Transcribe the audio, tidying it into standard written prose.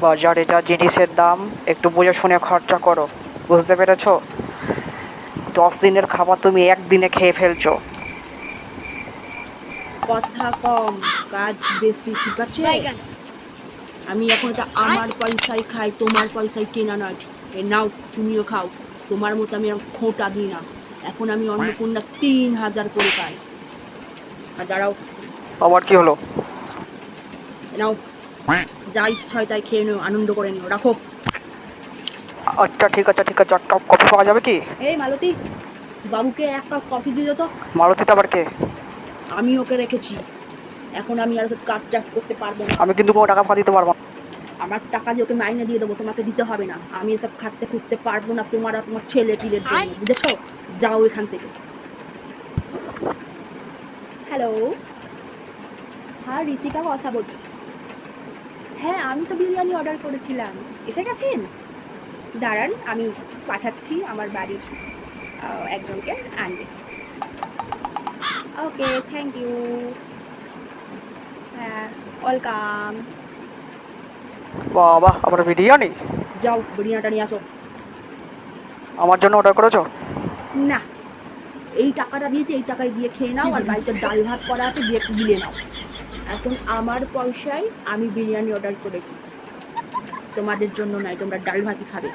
বাজারে যা জিনিসের দাম একটু বুঝে শুনে খরচা করো, বুঝতে পেরেছো? 10 দিনের খাবার তুমি একদিনে খেয়ে ফেলছো। কথা কম, কাজ বেশি, ঠিক আছে? আমি এখন এটা আমার পয়সায় খাই, তোমার পয়সায় কেনা নয়। এ নাও, তুমিও খাও। তোমার মতো আমি এরকম খোঁটা দিই না। এখন আমি অন্নপূর্ণা 3000 করে পাই। আর দাঁড়াও, আবার কি হলো? নাও, যা ইচ্ছা হয় তাই খেয়ে নিও, আনন্দ করে নিও, রাখো। আচ্ছা ঠিক আছে ঠিক আছে, এক কাপ কফি পাওয়া যাবে কি? এই মালতী, বাবুকে 1 কাপ কফি দিয়ে দাও তো। মালতীটা আবার কে? আমি ওকে রেখেছি। এখন আমি আর কাজ টাজ করতে পারবো না। আমি কিন্তু কোনো টাকা ফাঁকা দিতে পারবো না। আমার টাকা দিয়ে ওকে মাইনে দিয়ে দেবো, তোমাকে দিতে হবে না। আমি এসব খাটতে খুঁজতে পারবো না তোমার আর তোমার ছেলে পিলের জন্য, বুঝেছো? যাও এখান থেকে। হ্যালো, হ্যাঁ ঋতিকা কথা বলছি। হ্যাঁ, আমি তো বিরিয়ানি অর্ডার করেছিলাম। এসে গেছেন? দাঁড়ান, আমি পাঠাচ্ছি আমার বাড়ির একজনকে আনবে। ওকে, থ্যাংক ইউ। হ্যাঁ, ওয়েলকাম। বাবা, আবার বিরিয়ানি? যাও বিরিয়ানিটা নিয়ে আসো। আমার জন্য অর্ডার করেছো? না, এই টাকাটা দিয়েছি, এই টাকায় দিয়ে খেয়ে নাও, আর বাড়িতে ডাল ভাত করা আছে, দিয়ে গিলে নাও। এখন আমার পয়সায় আমি বিরিয়ানি অর্ডার করেছি, তোমাদের জন্য নয়, তোমরা ডাল ভাতই খাবে।